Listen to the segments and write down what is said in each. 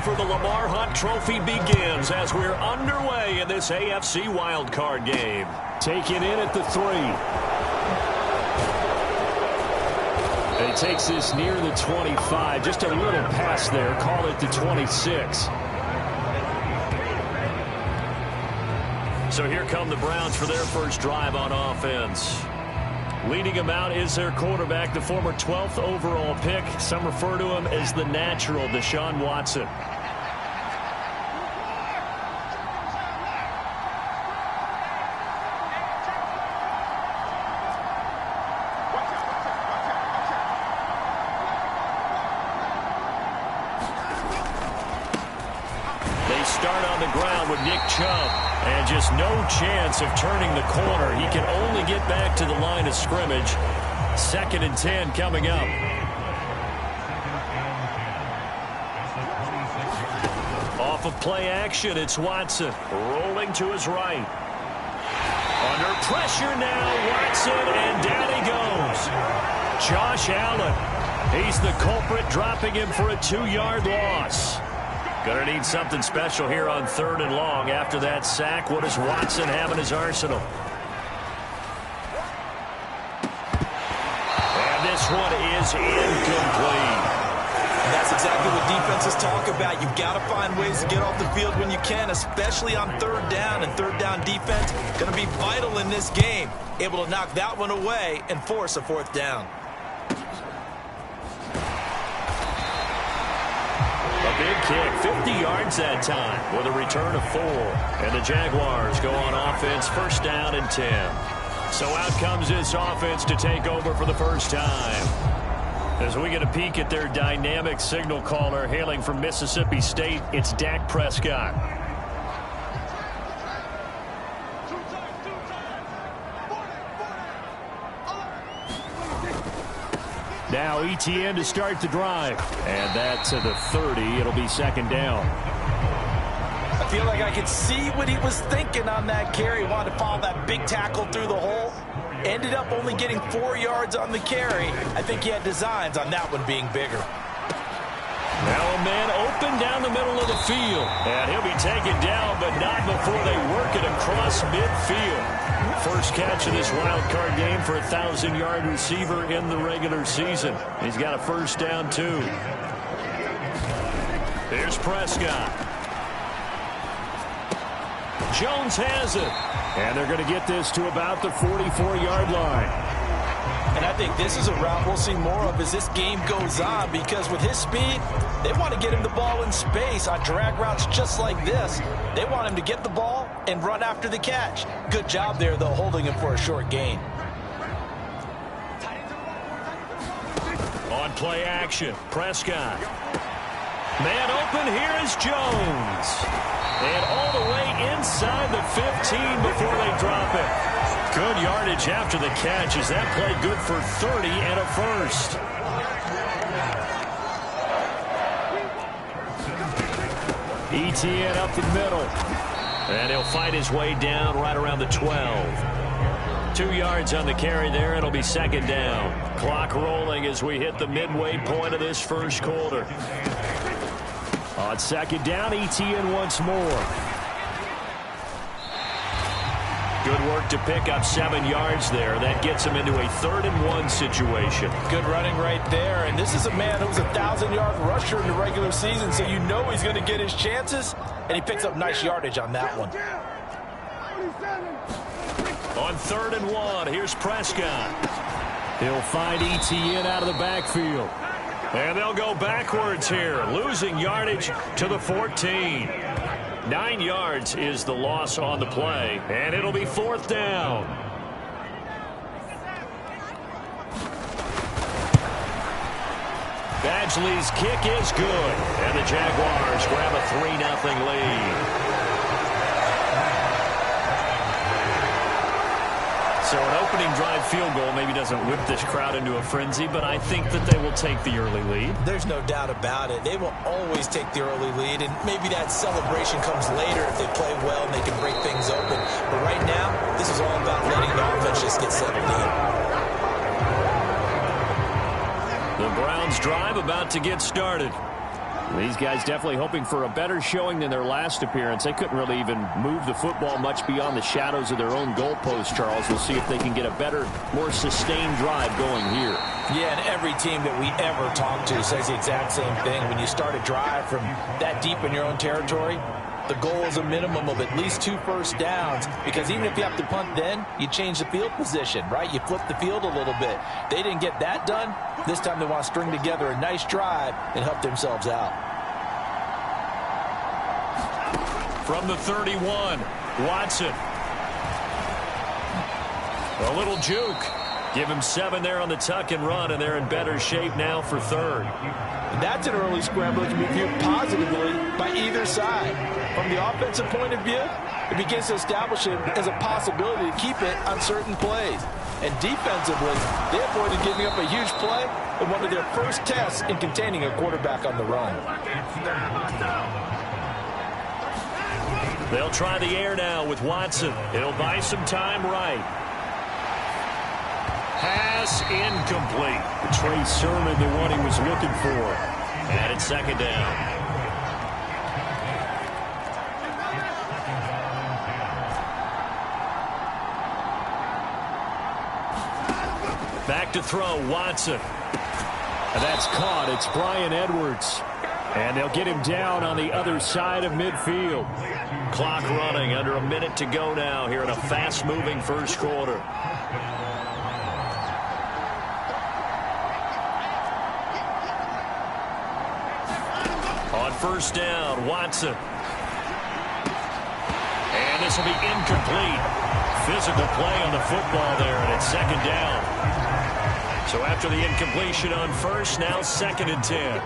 for the Lamar Hunt Trophy begins as we're underway in this AFC wildcard game. Taken in at the 3. And he takes this near the 25. Just a little pass there. Call it the 26. So here come the Browns for their first drive on offense. Leading them out is their quarterback, the former 12th overall pick. Some refer to him as the natural, Deshaun Watson. They start on the ground with Nick Chubb. And just no chance of turning the corner. He can only get back to the line of scrimmage. 2nd and 10 coming up. Off of play action, it's Watson rolling to his right. Under pressure now, Watson, and down he goes. Josh Allen. He's the culprit, dropping him for a 2-yard loss. Gonna need something special here on 3rd and long. After that sack, what does Watson have in his arsenal? And this one is incomplete. And that's exactly what defenses talk about. You've got to find ways to get off the field when you can, especially on 3rd down. And 3rd down defense going to be vital in this game. Able to knock that one away and force a 4th down. A big kick, 50 yards that time with a return of 4. And the Jaguars go on offense, 1st down and 10. So out comes this offense to take over for the first time. As we get a peek at their dynamic signal caller hailing from Mississippi State, it's Dak Prescott. Now ETN to start the drive. And that to the 30. It'll be 2nd down. I feel like I could see what he was thinking on that carry. Wanted to follow that big tackle through the hole. Ended up only getting 4 yards on the carry. I think he had designs on that one being bigger. Now a man open down the middle of the field. And he'll be taken down, but not before they work it across midfield. First catch of this wild card game for a 1,000-yard receiver in the regular season. He's got a 1st down, too. Here's Prescott. Jones has it. And they're going to get this to about the 44-yard line. And I think this is a route we'll see more of as this game goes on, because with his speed, they want to get him the ball in space on drag routes just like this. They want him to get the ball and run after the catch. Good job there, though, holding him for a short gain. On play action, Prescott. Man open, here is Jones. And all the way inside the 15 before they drop it. Good yardage after the catch as that play good for 30 and a 1st. ETN up the middle. And he'll fight his way down right around the 12. 2 yards on the carry there. It'll be 2nd down. Clock rolling as we hit the midway point of this first quarter. On 2nd down, ETN once more. Good work to pick up 7 yards there. That gets him into a 3rd and 1 situation. Good running right there. And this is a man who was a 1,000-yard rusher in the regular season, so you know he's going to get his chances. And he picks up nice yardage on that one. On 3rd and 1, here's Prescott. He'll find ETN out of the backfield. And they'll go backwards here, losing yardage to the 14. 9 yards is the loss on the play, and it'll be 4th down. Badgley's kick is good, and the Jaguars grab a 3-0 lead. So an opening drive field goal maybe doesn't whip this crowd into a frenzy, but I think that they will take the early lead. There's no doubt about it. They will always take the early lead, and maybe that celebration comes later if they play well and they can break things open. But right now, this is all about letting the offense just get settled in. The Browns drive about to get started. These guys definitely hoping for a better showing than their last appearance. They couldn't really even move the football much beyond the shadows of their own goalpost, Charles. We'll see if they can get a better, more sustained drive going here. Yeah, and every team that we ever talk to says the exact same thing. When you start a drive from that deep in your own territory, the goal is a minimum of at least 2 first downs, because even if you have to punt then, you change the field position, right? You flip the field a little bit. They didn't get that done. This time they want to string together a nice drive and help themselves out. From the 31, Watson. A little juke. Give him 7 there on the tuck and run, and they're in better shape now for 3rd. That's an early scramble that can be viewed positively by either side. From the offensive point of view, it begins to establish it as a possibility to keep it on certain plays. And defensively, they avoided giving up a huge play in one of their first tests in containing a quarterback on the run. They'll try the air now with Watson. It'll buy some time right. Pass incomplete. Trey Sermon, the one he was looking for. And it's 2nd down. Back to throw, Watson. And that's caught. It's Bryan Edwards. And they'll get him down on the other side of midfield. Clock running, under a minute to go now here in a fast-moving first quarter. On 1st down, Watson. And this will be incomplete. Physical play on the football there, and it's 2nd down. So after the incompletion on 1st, now 2nd and 10.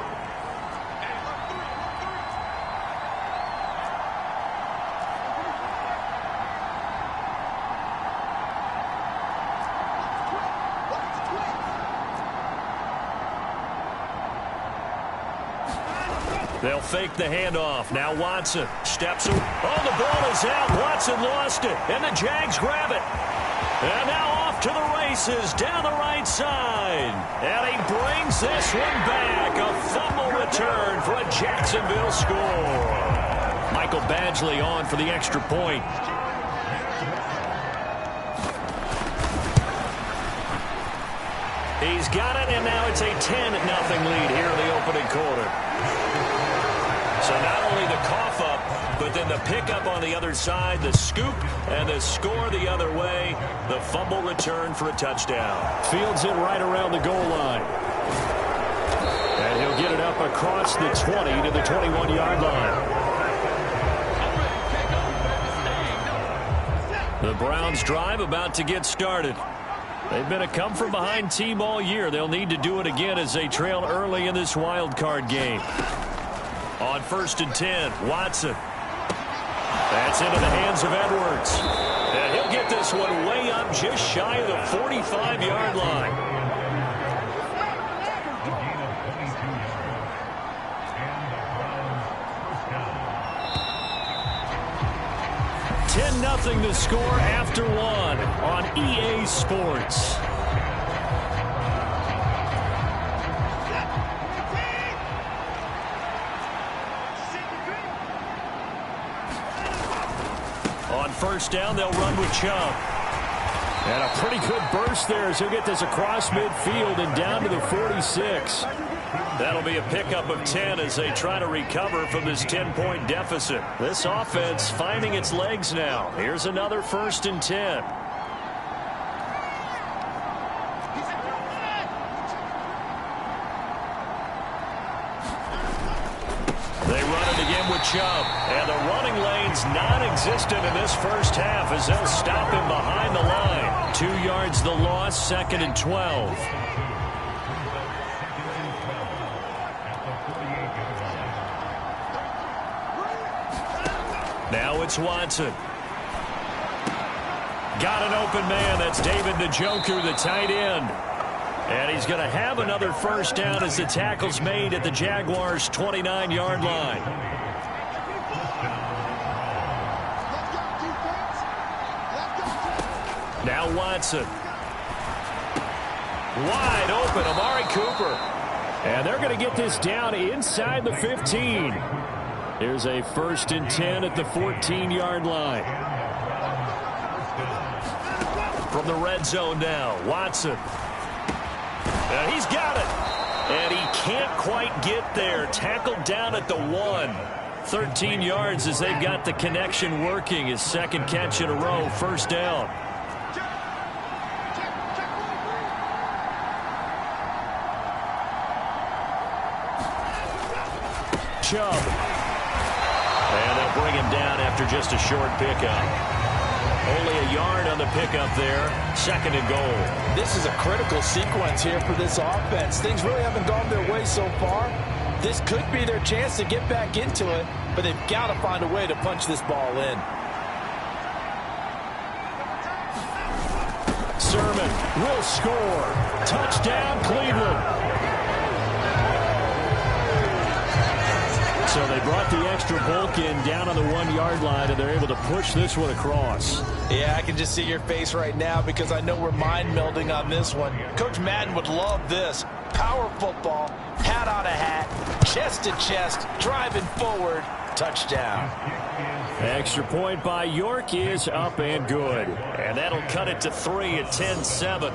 They'll fake the handoff. Now Watson steps. Oh, the ball is out. Watson lost it, and the Jags grab it. And now off to the races down the right side. And he brings this one back. A fumble return for a Jacksonville score. Michael Badgley on for the extra point. He's got it, and now it's a 10-0 lead here in the opening quarter. So not only the cough up, but then the pickup on the other side, the scoop, and the score the other way. The fumble return for a touchdown. Fields it right around the goal line. And he'll get it up across the 20 to the 21-yard line. The Browns drive about to get started. They've been a come-from-behind team all year. They'll need to do it again as they trail early in this wild card game. On 1st and 10, Watson. That's into the hands of Edwards. And he'll get this one way up just shy of the 45-yard line. Nothing to score after 1 on EA Sports. On 1st down, they'll run with Chubb. And a pretty good burst there as he'll get this across midfield and down to the 46. That'll be a pickup of 10 as they try to recover from this 10-point deficit. This offense finding its legs now. Here's another 1st and 10. They run it again with Chubb. And the running lane's non-existent in this first half as they'll stop him behind the line. 2 yards the loss, 2nd and 12. Now it's Watson. Got an open man. That's David Njoku, the tight end. And he's going to have another 1st down as the tackle's made at the Jaguars' 29-yard line. Now Watson. Wide open, Amari Cooper. And they're going to get this down inside the 15. Here's a 1st and 10 at the 14-yard line. From the red zone now, Watson. And he's got it. And he can't quite get there. Tackled down at the 1. 13 yards as they've got the connection working. His 2nd catch in a row, 1st down. Chubb. And they'll bring him down after just a short pickup. Only a yard on the pickup there. 2nd and goal. This is a critical sequence here for this offense. Things really haven't gone their way so far. This could be their chance to get back into it, but they've got to find a way to punch this ball in. Sermon will score. Touchdown, Cleveland. So they brought the extra bulk in down on the 1-yard line, and they're able to push this one across. Yeah, I can just see your face right now because I know we're mind melding on this one. Coach Madden would love this. Power football, hat on a hat, chest to chest, driving forward, touchdown. Extra point by York is up and good. And that'll cut it to 3 at 10-7.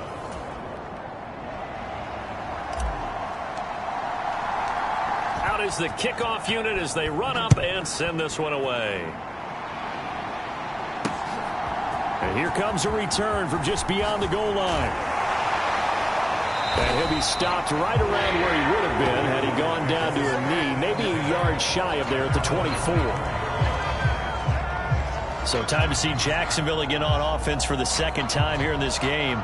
Out is the kickoff unit as they run up and send this one away. And here comes a return from just beyond the goal line. And he'll be stopped right around where he would have been had he gone down to a knee, maybe a yard shy of there at the 24. So time to see Jacksonville again on offense for the 2nd time here in this game.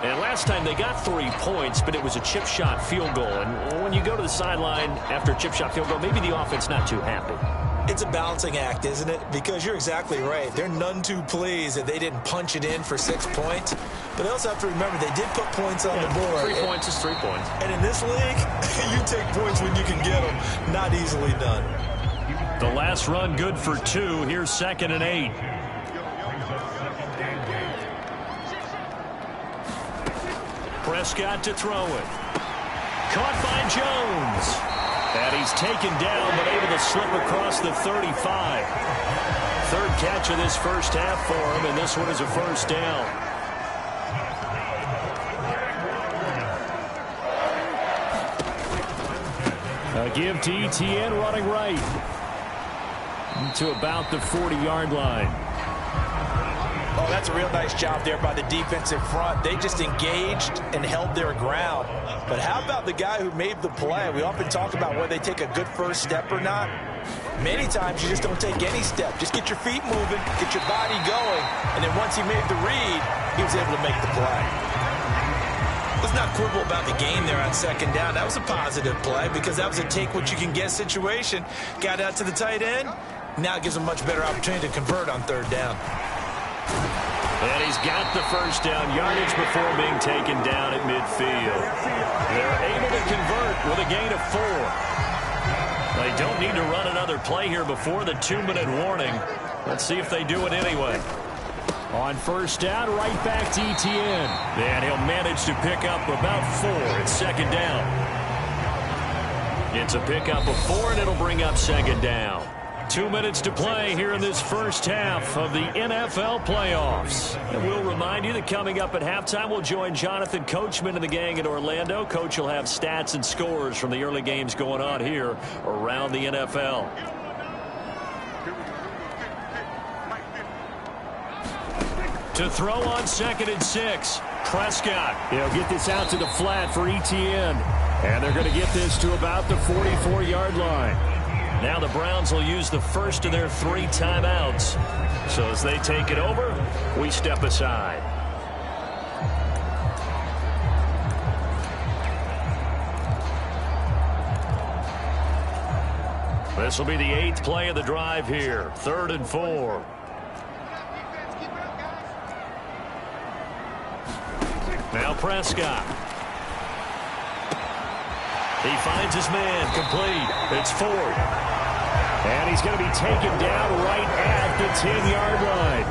And last time they got 3 points, but it was a chip shot field goal. And when you go to the sideline after a chip shot field goal, maybe the offense not too happy. It's a balancing act, isn't it? Because you're exactly right. They're none too pleased that they didn't punch it in for 6 points. But they also have to remember they did put points on the board. 3 points is 3 points. And in this league, you take points when you can get them. Not easily done. The last run good for 2. Here's 2nd and 8. Prescott to throw it. Caught by Jones. And he's taken down, but able to slip across the 35. 3rd catch of this 1st half for him, and this one is a 1st down. A give to Etienne running right. To about the 40-yard line. Oh, that's a real nice job there by the defensive front. They just engaged and held their ground. But how about the guy who made the play? We often talk about whether they take a good first step or not. Many times you just don't take any step. Just get your feet moving, get your body going, and then once he made the read, he was able to make the play. Let's not quibble about the game there on 2nd down. That was a positive play because that was a take-what-you-can-get situation. Got out to the tight end. Now it gives them a much better opportunity to convert on 3rd down. And he's got the 1st down yardage before being taken down at midfield. They're able to convert with a gain of 4. They don't need to run another play here before the 2-minute warning. Let's see if they do it anyway. On 1st down, right back to Etienne. And he'll manage to pick up about 4 at 2nd down. It's a pickup of 4, and it'll bring up 2nd down. 2 minutes to play here in this 1st half of the NFL playoffs. And we'll remind you that coming up at halftime, we'll join Jonathan Coachman and the gang in Orlando. Coach will have stats and scores from the early games going on here around the NFL. To throw on 2nd and 6. Prescott. He'll get this out to the flat for Etienne. And they're going to get this to about the 44-yard line. Now the Browns will use the 1st of their 3 timeouts. So as they take it over, we step aside. This will be the 8th play of the drive here. 3rd and 4. Now Prescott. He finds his man complete. It's Ford. And he's going to be taken down right at the 10-yard line.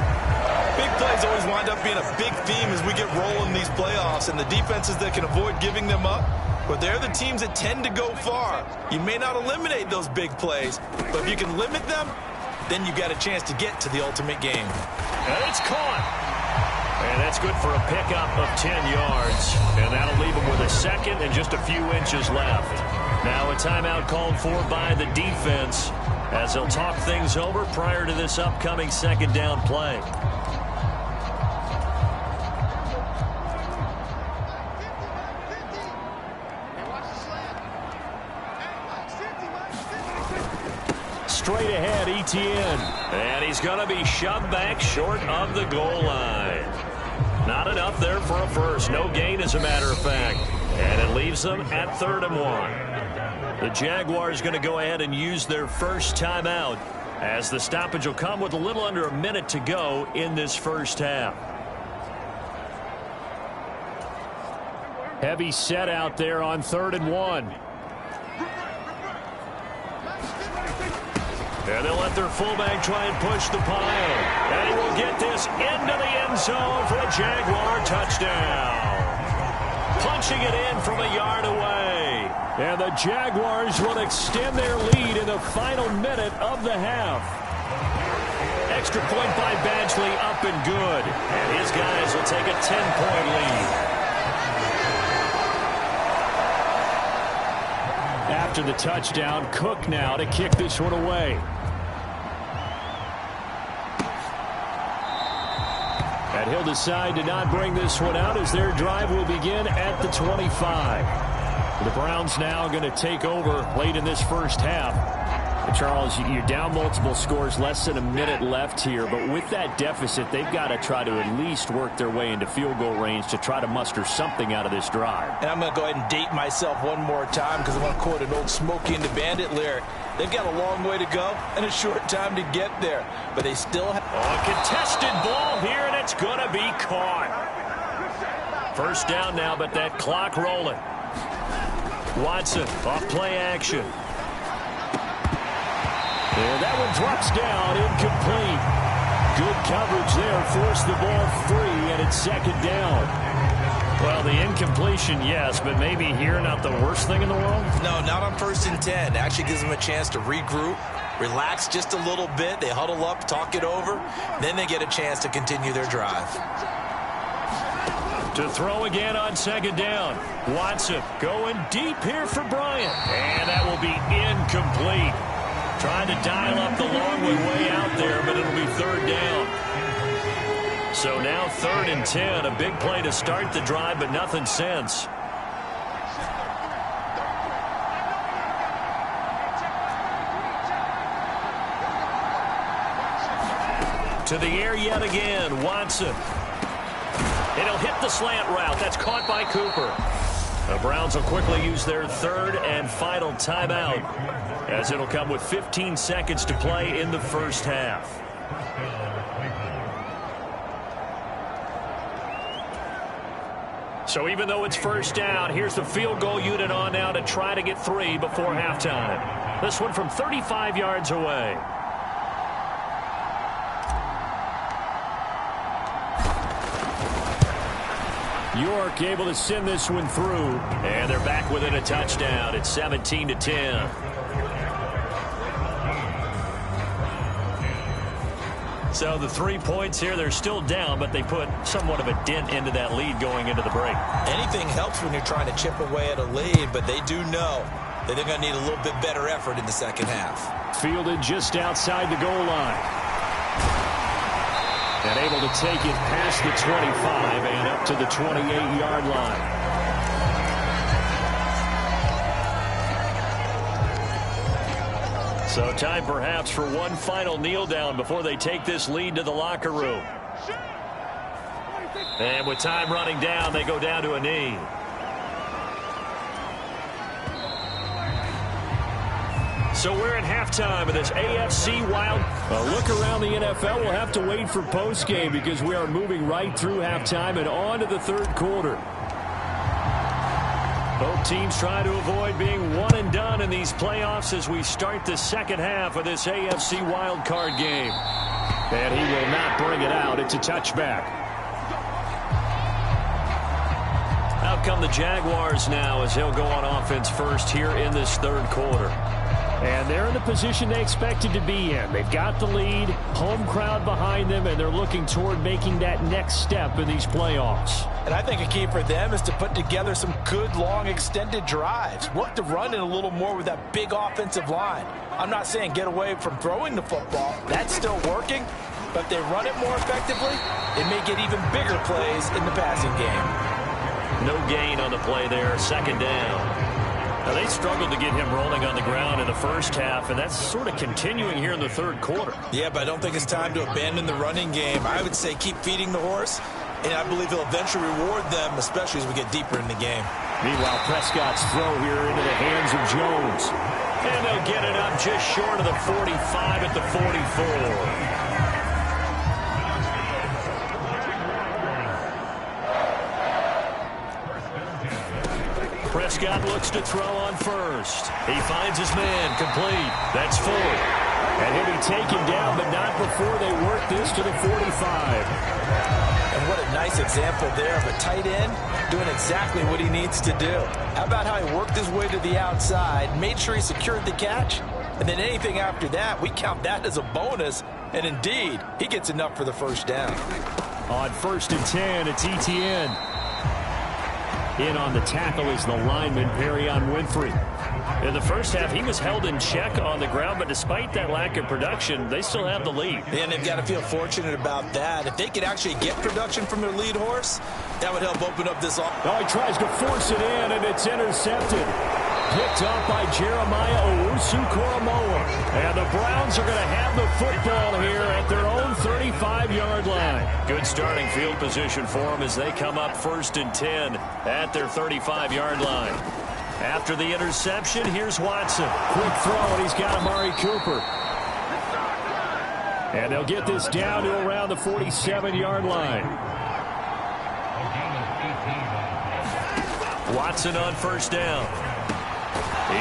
big plays always wind up being a big theme as we get rolling these playoffs, and the defenses that can avoid giving them up, well, they're the teams that tend to go far. You may not eliminate those big plays, but if you can limit them, then you got a chance to get to the ultimate game. And it's caught. And that's good for a pickup of 10 yards. And that'll leave him with a second and just a few inches left. Now a timeout called for by the defense as they'll talk things over prior to this upcoming second down play. Straight ahead, Etienne. And he's going to be shoved back short of the goal line. Not enough there for a first. No gain, as a matter of fact. And it leaves them at 3rd and 1. The Jaguars going to go ahead and use their first timeout as the stoppage will come with a little under a minute to go in this first half. Heavy set out there on 3rd and 1. And they'll let their fullback try and push the pile. And he will get this into the end zone for a Jaguar touchdown. Punching it in from a yard away. And the Jaguars will extend their lead in the final minute of the half. Extra point by Badgley, up and good. And his guys will take a 10-point lead. After the touchdown, Cook now to kick this one away. And he'll decide to not bring this one out as their drive will begin at the 25. The Browns now going to take over late in this first half. And Charles, you're down multiple scores, less than a minute left here. But with that deficit, they've got to try to at least work their way into field goal range to try to muster something out of this drive. And I'm going to go ahead and date myself one more time because I want to quote an old Smokey and the Bandit lyric. They've got a long way to go and a short time to get there. But they still have a contested ball here, and it's going to be caught. First down now, but that clock rolling. Watson off play action. And that one drops down, incomplete. Good coverage there, forced the ball free, and it's 2nd down. Well, the incompletion, yes, but maybe here not the worst thing in the world? No, not on 1st and 10. Actually gives them a chance to regroup, relax just a little bit. They huddle up, talk it over. Then they get a chance to continue their drive. To throw again on 2nd down. Watson going deep here for Bryant. And that will be incomplete. Trying to dial up the long one way out there, but it'll be 3rd down. So now 3rd and 10. A big play to start the drive, but nothing since. To the air yet again. Watson. And he'll hit the slant route. That's caught by Cooper. The Browns will quickly use their 3rd and final timeout, as it'll come with 15 seconds to play in the first half. So even though it's first down, here's the field goal unit on now to try to get 3 before halftime. This one from 35 yards away. York able to send this one through, and they're back within a touchdown. It's 17-10. So the 3 points here, they're still down, but they put somewhat of a dent into that lead going into the break. Anything helps when you're trying to chip away at a lead, but they do know that they're going to need a little bit better effort in the second half. Fielded just outside the goal line. And able to take it past the 25 and up to the 28-yard line. So time perhaps for one final kneel down before they take this lead to the locker room. And with time running down, they go down to a knee. So we're at halftime of this AFC Wild. A look around the NFL. We'll have to wait for postgame because we are moving right through halftime and on to the 3rd quarter. Both teams try to avoid being one and done in these playoffs as we start the second half of this AFC Wild Card game. And he will not bring it out. It's a touchback. Out come the Jaguars now as they'll go on offense first here in this third quarter. And they're in the position they expected to be in. They've got the lead, home crowd behind them, and they're looking toward making that next step in these playoffs. And I think a key for them is to put together some good, long, extended drives. Work the run in a little more with that big offensive line. I'm not saying get away from throwing the football. That's still working. But if they run it more effectively, it may get even bigger plays in the passing game. No gain on the play there, second down. Now, they struggled to get him rolling on the ground in the first half, and that's sort of continuing here in the third quarter. Yeah, but I don't think it's time to abandon the running game. I would say keep feeding the horse, and I believe he'll eventually reward them, especially as we get deeper in the game. Meanwhile, Prescott's throw here into the hands of Jones. And they'll get it up just short of the 45 at the 44. Prescott looks to throw on first. He finds his man complete. That's Ford. And he'll be taken down, but not before they work this to the 45. And what a nice example there of a tight end doing exactly what he needs to do. How about how he worked his way to the outside, made sure he secured the catch, and then anything after that, we count that as a bonus. And indeed, he gets enough for the first down. On 1st and 10, it's Etienne. In on the tackle is the lineman, Perrion Winfrey. In the first half, he was held in check on the ground, but despite that lack of production, they still have the lead. And they've got to feel fortunate about that. If they could actually get production from their lead horse, that would help open up this offense. Oh, he tries to force it in, and it's intercepted. Picked up by Jeremiah Owusu-Koramoah. And the Browns are going to have the football here at their own 35-yard line. Good starting field position for them as they come up 1st and 10 at their 35-yard line. After the interception, here's Watson. Quick throw, and he's got Amari Cooper. And they'll get this down to around the 47-yard line. Watson on 1st down.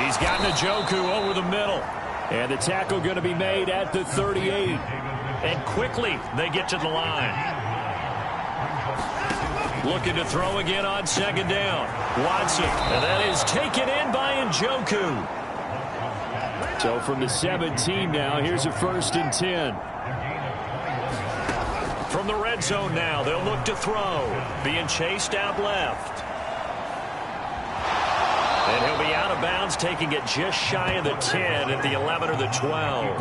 He's got Njoku over the middle. And the tackle going to be made at the 38. And quickly they get to the line. Looking to throw again on 2nd down. Watson. And that is taken in by Njoku. So from the 17 now, here's a 1st and 10. From the red zone now, they'll look to throw. Being chased out left. And he'll be out of bounds, taking it just shy of the 10 at the 11 or the 12.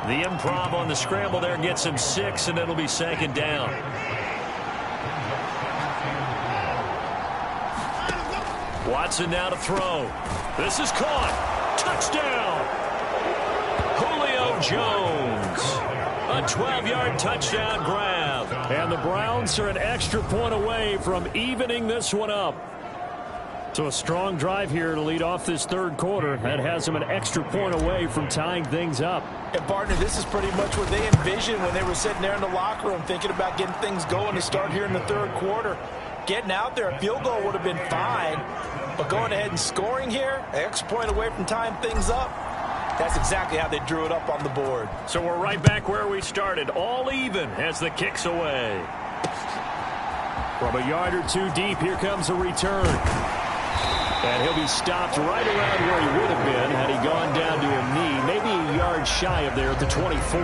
The improv on the scramble there gets him 6, and it'll be 2nd down. Watson now to throw. This is caught. Touchdown. Julio Jones. A 12-yard touchdown grab. And the Browns are an extra point away from evening this one up. So a strong drive here to lead off this third quarter. That has them an extra point away from tying things up. And, partner, this is pretty much what they envisioned when they were sitting there in the locker room thinking about getting things going to start here in the third quarter. Getting out there, a field goal would have been fine. But going ahead and scoring here, an extra point away from tying things up, that's exactly how they drew it up on the board. So we're right back where we started, all even as the kick's away. From a yard or two deep, here comes a return. And he'll be stopped right around where he would have been had he gone down to a knee, maybe a yard shy of there at the 24.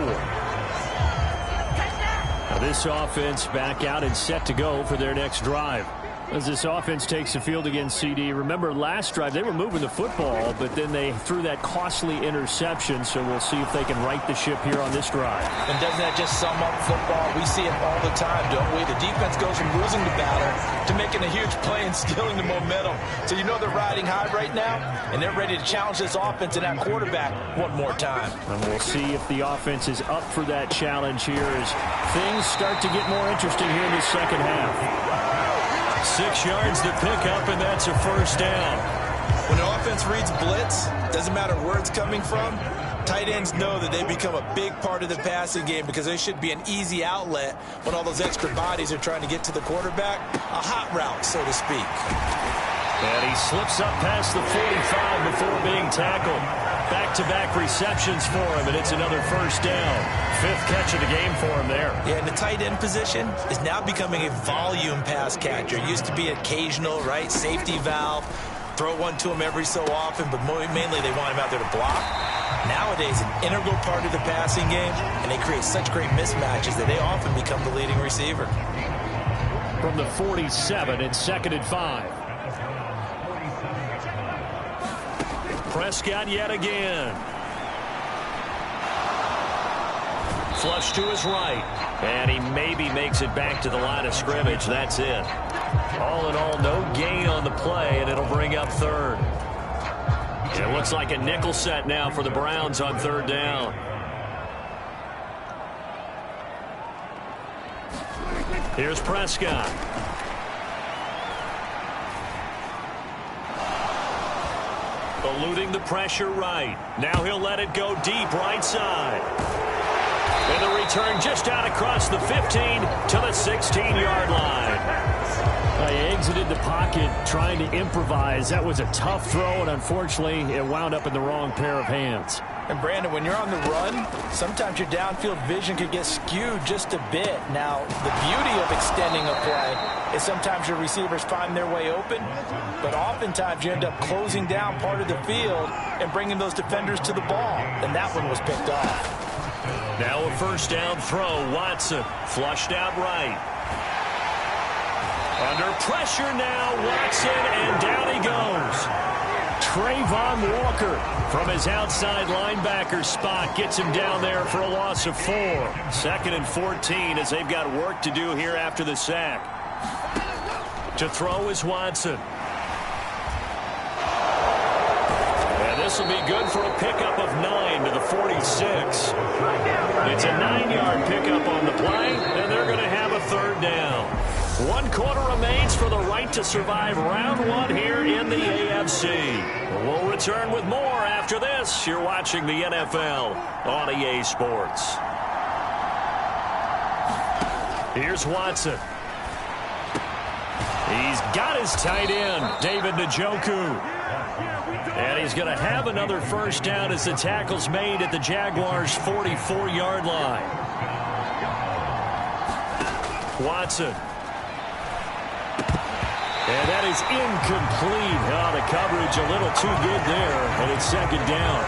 Now this offense back out and set to go for their next drive. As this offense takes the field against CD, remember last drive they were moving the football, but then they threw that costly interception, so we'll see if they can right the ship here on this drive. And doesn't that just sum up football? We see it all the time, don't we? The defense goes from losing the battle to making a huge play and stealing the momentum. So you know they're riding high right now, and they're ready to challenge this offense and that quarterback one more time. And we'll see if the offense is up for that challenge here as things start to get more interesting here in the second half. 6 yards to pick up, and that's a 1st down. When an offense reads blitz, doesn't matter where it's coming from, tight ends know that they become a big part of the passing game because they should be an easy outlet when all those extra bodies are trying to get to the quarterback. A hot route, so to speak. And he slips up past the 45 before being tackled. Back-to-back receptions for him, and it's another first down. 5th catch of the game for him there. Yeah, and the tight end position is now becoming a volume pass catcher. It used to be occasional, right? Safety valve. Throw one to him every so often, but mainly they want him out there to block. Nowadays, an integral part of the passing game, and they create such great mismatches that they often become the leading receiver. From the 47, it's 2nd and 5. Prescott yet again. Flush to his right. And he maybe makes it back to the line of scrimmage. That's it. All in all, no gain on the play, and it'll bring up 3rd. It looks like a nickel set now for the Browns on 3rd down. Here's Prescott. Eluding the pressure right. Now he'll let it go deep right side. And the return just out across the 15 to the 16-yard line. He exited the pocket trying to improvise. That was a tough throw, and unfortunately, it wound up in the wrong pair of hands. And, Brandon, when you're on the run, sometimes your downfield vision can get skewed just a bit. Now, the beauty of extending a play is sometimes your receivers find their way open, but oftentimes you end up closing down part of the field and bringing those defenders to the ball, and that one was picked off. Now a first down throw. Watson flushed out right. Under pressure now, Watson, and down he goes. Trayvon Walker from his outside linebacker spot gets him down there for a loss of 4. 2nd and 14 as they've got work to do here after the sack. To throw is Watson. And this will be good for a pickup of 9 to the 46. It's a 9-yard pickup on the play, and they're going to have a 3rd down. 1 quarter remains for the right to survive round 1 here in the AFC. We'll return with more after this. You're watching the NFL on EA Sports. Here's Watson. He's got his tight end, David Njoku. And he's going to have another first down as the tackle's made at the Jaguars' 44-yard line. Watson. And that is incomplete. Oh, the coverage a little too good there, and it's 2nd down.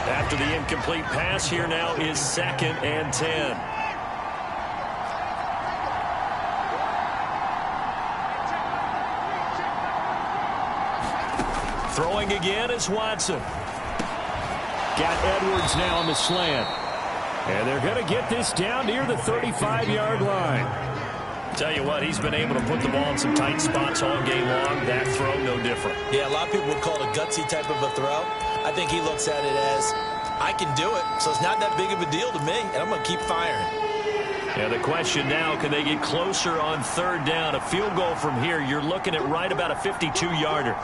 After the incomplete pass, here now is 2nd and 10. Throwing again is Watson. Got Edwards now on the slant. And they're going to get this down near the 35-yard line. Tell you what, he's been able to put the ball in some tight spots all game long. That throw, no different. Yeah, a lot of people would call it a gutsy type of a throw. I think he looks at it as, I can do it, so it's not that big of a deal to me, and I'm going to keep firing. Yeah, the question now, can they get closer on 3rd down? A field goal from here, you're looking at right about a 52-yarder.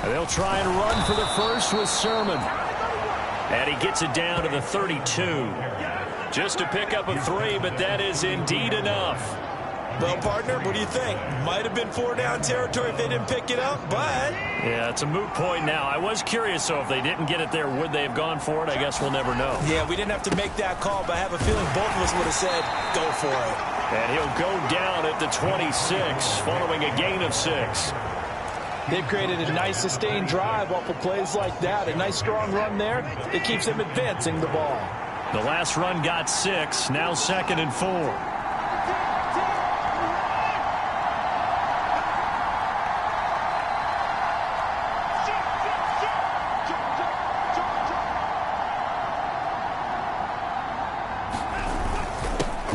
They'll try and run for the first with Sermon. And he gets it down to the 32. Just a pickup of 3, but that is indeed enough. Well, partner, what do you think? Might have been 4-down territory if they didn't pick it up, but... Yeah, it's a moot point now. I was curious, so if they didn't get it there, would they have gone for it? I guess we'll never know. Yeah, we didn't have to make that call, but I have a feeling both of us would have said, go for it. And he'll go down at the 26, following a gain of 6. They've created a nice sustained drive off of plays like that. A nice strong run there. It keeps them advancing the ball. The last run got 6. Now 2nd and 4.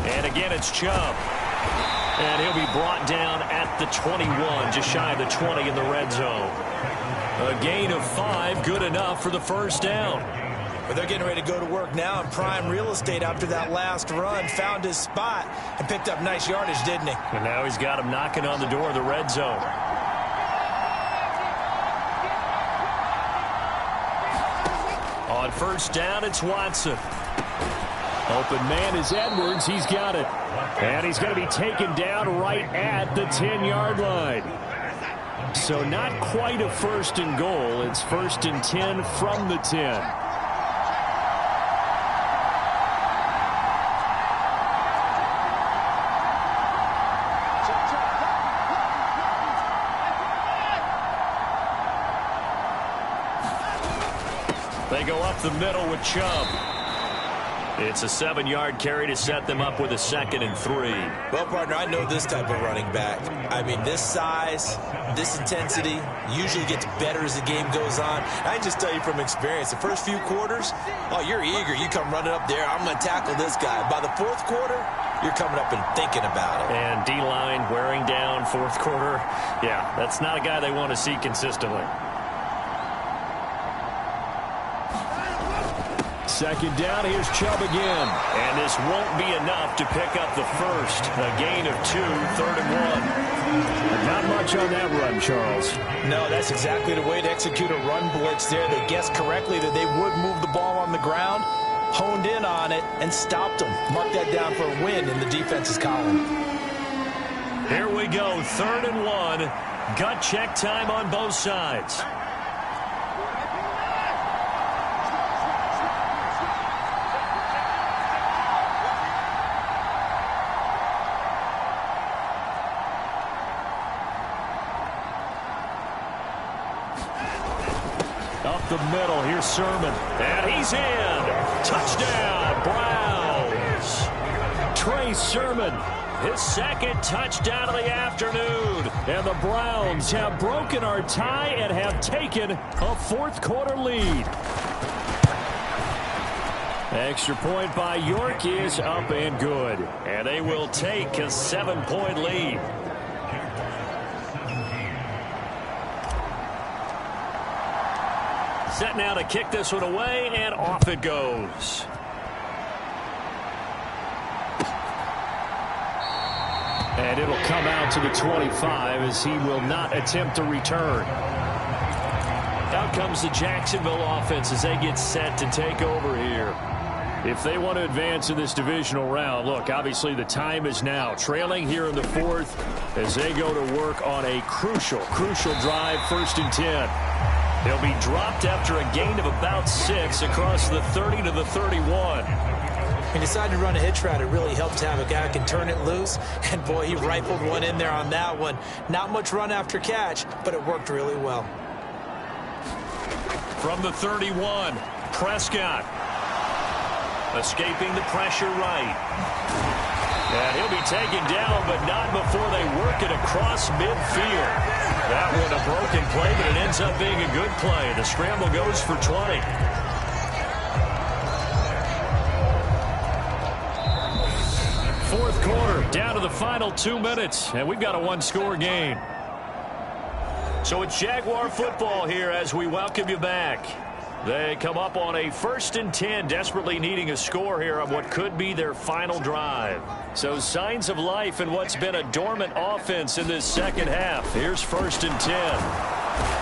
And again, it's Chubb. And he'll be brought down at the 21, just shy of the 20 in the red zone. A gain of 5, good enough for the first down. But they're getting ready to go to work now in prime real estate after that last run. Found his spot and picked up nice yardage, didn't he? And now he's got him knocking on the door of the red zone. On first down, it's Watson. Open man is Edwards. He's got it. And he's going to be taken down right at the 10-yard line. So not quite a 1st and goal. It's 1st and 10 from the 10. They go up the middle with Chubb. It's a 7-yard carry to set them up with a 2nd and 3. Well, partner, I know this type of running back. I mean, this size, this intensity usually gets better as the game goes on. I can just tell you from experience, the first few quarters, oh, you're eager. You come running up there, I'm going to tackle this guy. By the 4th quarter, you're coming up and thinking about it. And D-line wearing down 4th quarter. Yeah, that's not a guy they want to see consistently. 2nd down, here's Chubb again. And this won't be enough to pick up the first. A gain of 2, 3rd and 1. Not much on that run, Charles. No, that's exactly the way to execute a run blitz there. They guessed correctly that they would move the ball on the ground, honed in on it, and stopped them. Mark that down for a win in the defense's column. Here we go, 3rd and 1. Gut check time on both sides. Up the middle, here's Sermon. And he's in. Touchdown, Browns. Trey Sermon, his 2nd touchdown of the afternoon. And the Browns have broken our tie and have taken a 4th quarter lead. Extra point by York is up and good. And they will take a 7-point lead. Set now to kick this one away, and off it goes. And it'll come out to the 25 as he will not attempt to return. Out comes the Jacksonville offense as they get set to take over here. If they want to advance in this divisional round, look, obviously the time is now. Trailing here in the 4th as they go to work on a crucial drive, 1st and 10. They'll be dropped after a gain of about 6 across the 30 to the 31. He decided to run a hitch route. It really helped to have a guy who can turn it loose. And, boy, he rifled one in there on that one. Not much run after catch, but it worked really well. From the 31, Prescott. Escaping the pressure right. And he'll be taken down, but not before they work it across midfield. That one a broken play, but it ends up being a good play. The scramble goes for 20. Fourth quarter, down to the final 2 minutes, and we've got a 1-score game. So it's Jaguar football here as we welcome you back. They come up on a 1st and 10, desperately needing a score here on what could be their final drive. So signs of life in what's been a dormant offense in this 2nd half. Here's 1st and 10.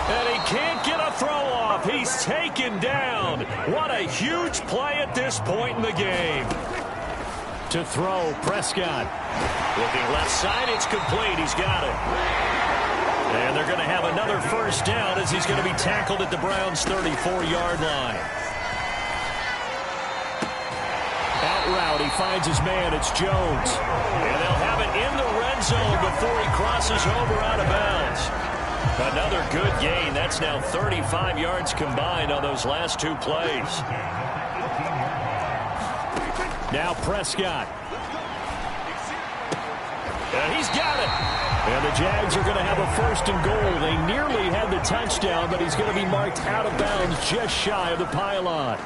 And he can't get a throw off. He's taken down. What a huge play at this point in the game. To throw, Prescott. Looking left side, it's complete. He's got it. And they're going to have another 1st down as he's going to be tackled at the Browns' 34-yard line. Out route, he finds his man. It's Jones. And they'll have it in the red zone before he crosses over out of bounds. Another good gain. That's now 35 yards combined on those last 2 plays. Now Prescott. And he's got it. And the Jags are going to have a 1st and goal. They nearly had the touchdown, but he's going to be marked out of bounds just shy of the pylon.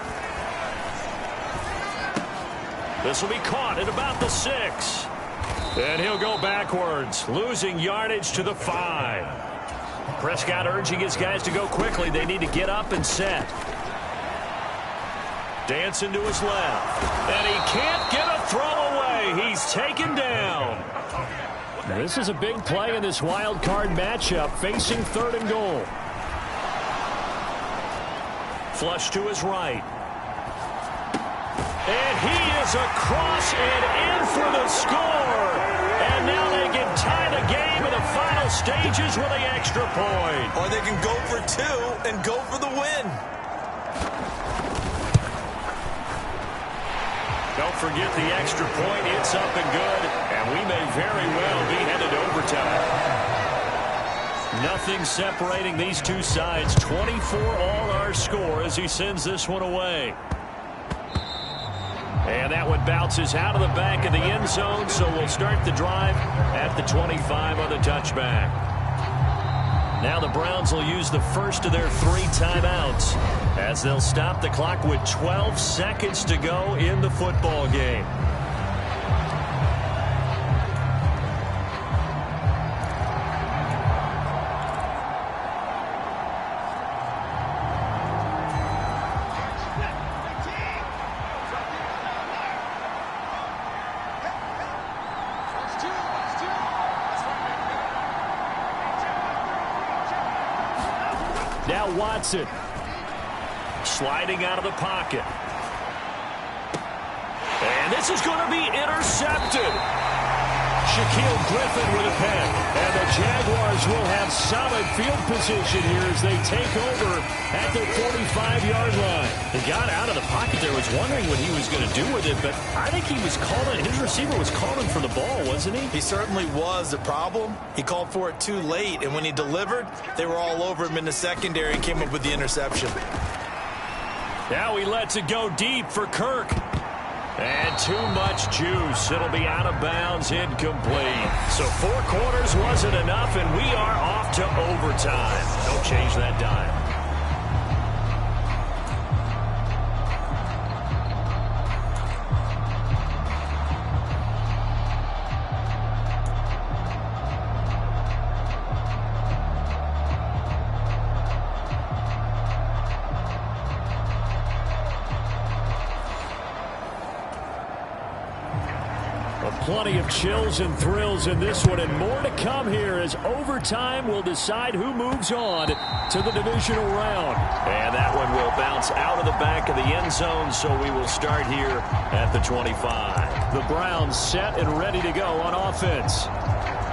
This will be caught at about the 6. And he'll go backwards, losing yardage to the 5. Prescott urging his guys to go quickly. They need to get up and set. Dancing to his left. And he can't get a throw away. He's taken down. Now, this is a big play in this wild card matchup, facing 3rd and goal. Flush to his right. And he is across and in for the score. And now they can tie the game in the final final stages with the extra point. Or they can go for two and go for the win. Don't forget the extra point. It's up and good, and we may very well be headed to overtime. Nothing separating these two sides. 24 all our score as he sends this one away. And that one bounces out of the back of the end zone, so we'll start the drive at the 25 on the touchback. Now the Browns will use the first of their 3 timeouts as they'll stop the clock with 12 seconds to go in the football game. Now Watson sliding out of the pocket. And this is going to be intercepted. Shaquille Griffin with a pick. And the Jaguars will have solid field position here as they take over at their 45-yard line. He got out of the pocket there, was wondering what he was going to do with it, but I think he was calling, his receiver was calling for the ball, wasn't he? He certainly was. The problem, he called for it too late, and when he delivered, they were all over him in the secondary and came up with the interception. Now he lets it go deep for Kirk. And too much juice. It'll be out of bounds, incomplete. So 4 quarters wasn't enough, and we are off to overtime. Don't change that dime. Plenty of chills and thrills in this one, and more to come here as overtime will decide who moves on to the divisional round. And that one will bounce out of the back of the end zone, so we will start here at the 25. The Browns set and ready to go on offense.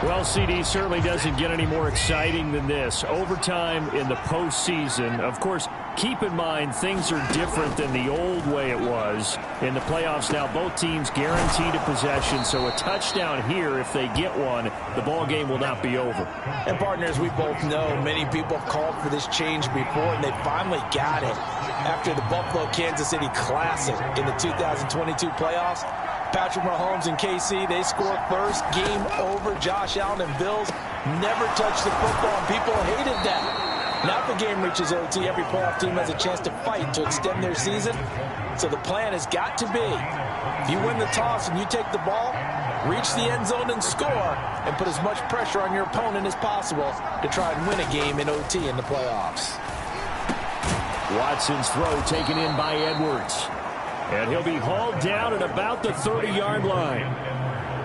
Well, CD, certainly doesn't get any more exciting than this. Overtime in the postseason. Of course, keep in mind things are different than the old way it was. In the playoffs now, both teams guaranteed a possession, so a touchdown here, if they get one, the ball game will not be over. And partners, we both know many people called for this change before, and they finally got it after the Buffalo-Kansas City Classic in the 2022 playoffs. Patrick Mahomes and KC, they scored first. Game over. Josh Allen and Bills never touched the football, and people hated that. Now the game reaches OT. Every playoff team has a chance to fight to extend their season. So the plan has got to be, if you win the toss and you take the ball, reach the end zone and score, and put as much pressure on your opponent as possible to try and win a game in OT in the playoffs. Watson's throw taken in by Edwards. And he'll be hauled down at about the 30-yard line.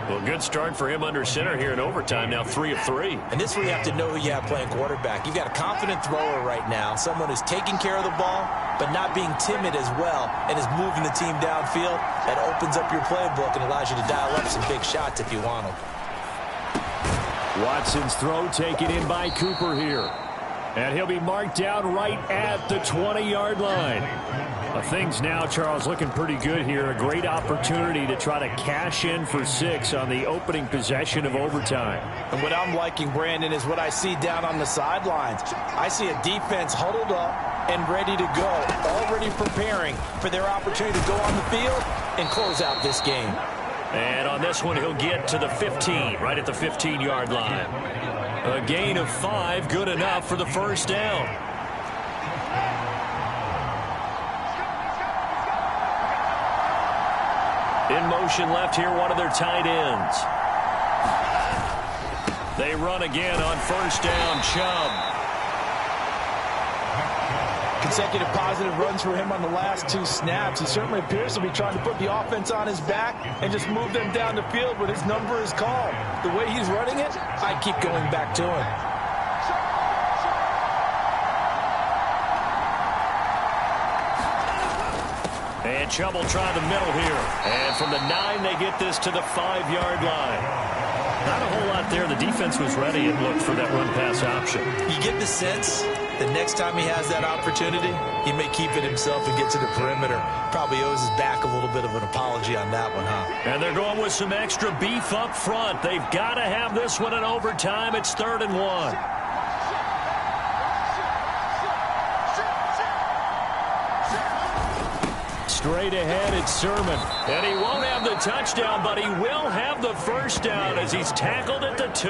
Well, good start for him under center here in overtime. Now 3 of 3. And this is where you have to know who you have playing quarterback. You've got a confident thrower right now, someone who's taking care of the ball, but not being timid as well, and is moving the team downfield. That opens up your playbook and allows you to dial up some big shots if you want them. Watson's throw taken in by Cooper here. And he'll be marked down right at the 20-yard line. Things now, Charles, looking pretty good here. A great opportunity to try to cash in for 6 on the opening possession of overtime. And what I'm liking, Brandon, is what I see down on the sidelines. I see a defense huddled up and ready to go, already preparing for their opportunity to go on the field and close out this game. And on this one, he'll get to the 15, right at the 15-yard line. A gain of 5, good enough for the first down. In motion left here, one of their tight ends. They run again on first down, Chubb. Consecutive positive runs for him on the last 2 snaps. He certainly appears to be trying to put the offense on his back and just move them down the field when his number is called. The way he's running it, I keep going back to him. And Chubb will try the middle here. And from the 9, they get this to the 5-yard line. Not a whole lot there. The defense was ready and looked for that run-pass option. You get the sense that next time he has that opportunity, he may keep it himself and get to the perimeter. Probably owes his back a little bit of an apology on that one, huh? And they're going with some extra beef up front. They've got to have this one in overtime. It's 3rd and 1. Straight ahead, it's Sermon. And he won't have the touchdown, but he will have the first down as he's tackled at the 2.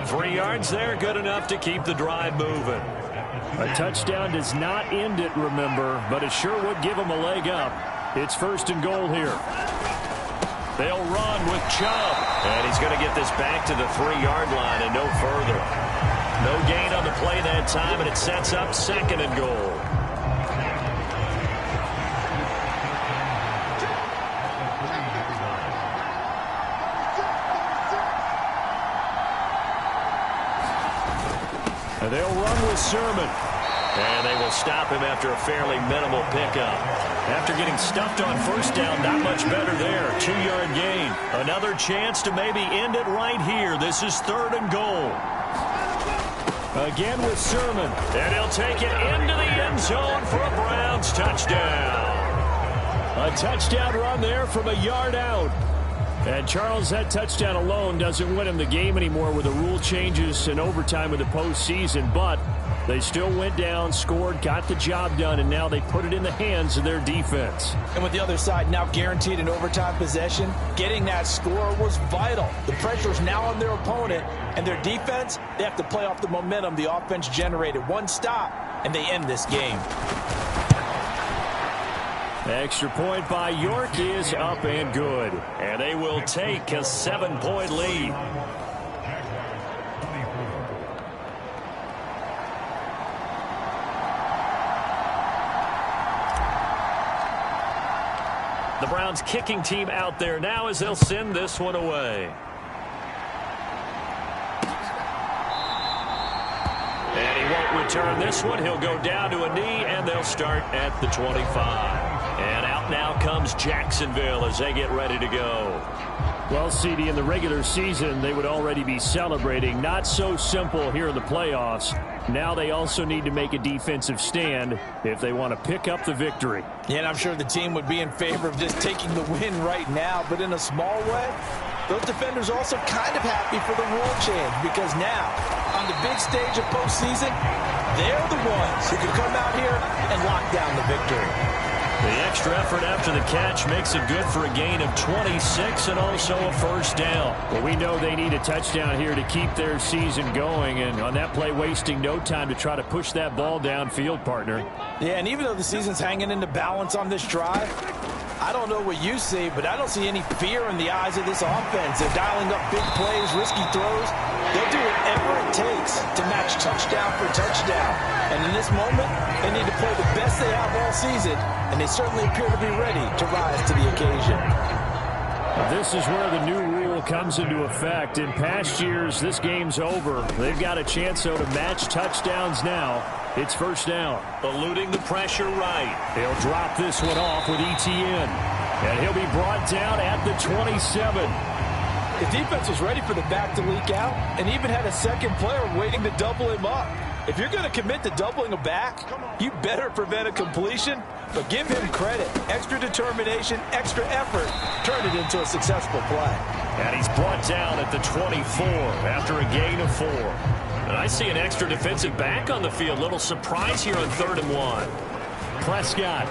3 yards there, good enough to keep the drive moving. A touchdown does not end it, remember, but it sure would give him a leg up. It's 1st and goal here. They'll run with Chubb. And he's going to get this back to the 3-yard line and no further. No gain on the play that time, and it sets up 2nd and goal. They'll run with Sermon. And they will stop him after a fairly minimal pickup. After getting stuffed on 1st down, not much better there. 2-yard gain. Another chance to maybe end it right here. This is 3rd and goal. Again with Sermon. And he'll take it into the end zone for a Browns touchdown. A touchdown run there from a yard out. And Charles, that touchdown alone doesn't win him the game anymore with the rule changes and overtime of the postseason, but they still went down, scored, got the job done, and now they put it in the hands of their defense. And with the other side now guaranteed an overtime possession, getting that score was vital. The pressure is now on their opponent, and their defense, they have to play off the momentum the offense generated. One stop, and they end this game. Extra point by York is up and good. And they will take a 7-point lead. The Browns kicking team out there now as they'll send this one away. And he won't return this one. He'll go down to a knee, and they'll start at the 25. And out now comes Jacksonville as they get ready to go. Well, CD, in the regular season, they would already be celebrating. Not so simple here in the playoffs. Now they also need to make a defensive stand if they want to pick up the victory. Yeah, and I'm sure the team would be in favor of just taking the win right now, but in a small way, those defenders also kind of happy for the rule change because now, on the big stage of postseason, they're the ones who can come out here and lock down the victory. The extra effort after the catch makes it good for a gain of 26 and also a first down. Well, we know they need a touchdown here to keep their season going, and on that play, wasting no time to try to push that ball downfield, partner. Yeah, and even though the season's hanging into balance on this drive, I don't know what you see, but I don't see any fear in the eyes of this offense. They're dialing up big plays, risky throws. They'll do whatever it takes to match touchdown for touchdown. And in this moment, they need to play the best they have all season, and they certainly appear to be ready to rise to the occasion. This is where the new rule comes into effect. In past years, this game's over. They've got a chance, though, to match touchdowns now. It's 1st down. Eluding the pressure right. They'll drop this one off with ETN. And he'll be brought down at the 27. The defense was ready for the back to leak out and even had a second player waiting to double him up. If you're going to commit to doubling a back, you better prevent a completion, but give him credit. Extra determination, extra effort, turn it into a successful play. And he's brought down at the 24 after a gain of 4. And I see an extra defensive back on the field. Little surprise here on 3rd and 1. Prescott.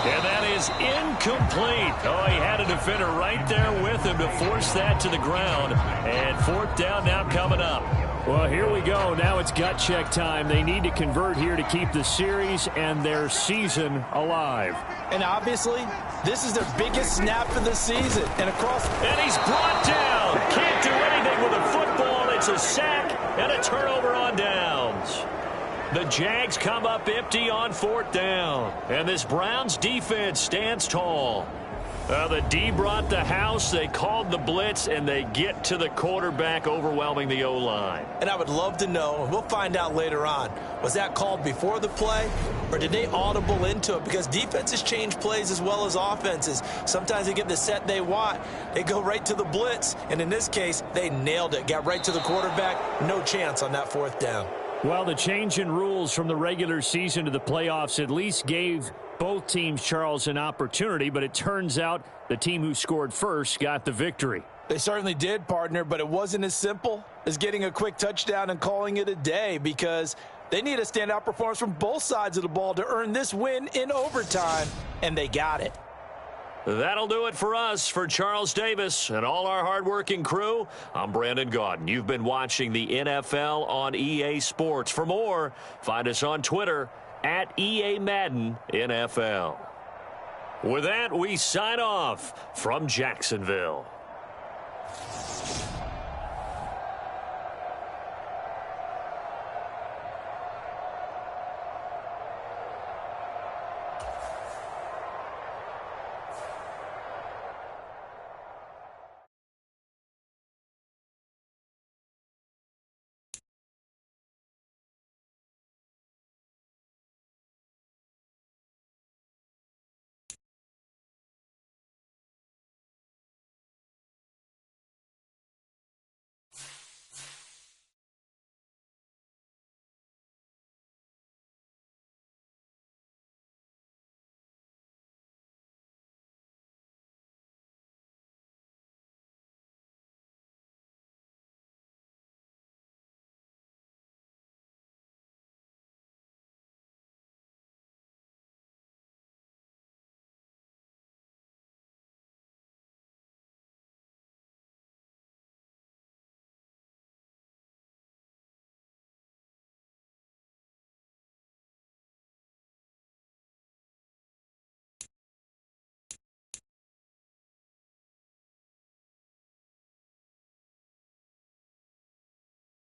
And that is incomplete. Oh, he had a defender right there with him to force that to the ground. And 4th down now coming up. Well, here we go. Now it's gut check time. They need to convert here to keep the series and their season alive. And obviously, this is their biggest snap of the season. And he's brought down. Can't do anything with a football. It's a sack and a turnover on downs. The Jags come up empty on 4th down. And this Browns defense stands tall. The D brought the house. They called the blitz, and they get to the quarterback, overwhelming the O-line. And I would love to know, and we'll find out later on, was that called before the play, or did they audible into it? Because defenses change plays as well as offenses. Sometimes they get the set they want. They go right to the blitz, and in this case, they nailed it. Got right to the quarterback. No chance on that fourth down. Well, the change in rules from the regular season to the playoffs at least gave both teams, Charles, an opportunity, but it turns out the team who scored first got the victory. They certainly did, partner, but it wasn't as simple as getting a quick touchdown and calling it a day, because they need a standout performance from both sides of the ball to earn this win in overtime, and they got it. That'll do it for us. For Charles Davis and all our hardworking crew, I'm Brandon Gaudin. You've been watching the NFL on EA Sports. For more, find us on Twitter at EA Madden NFL. With that, we sign off from Jacksonville.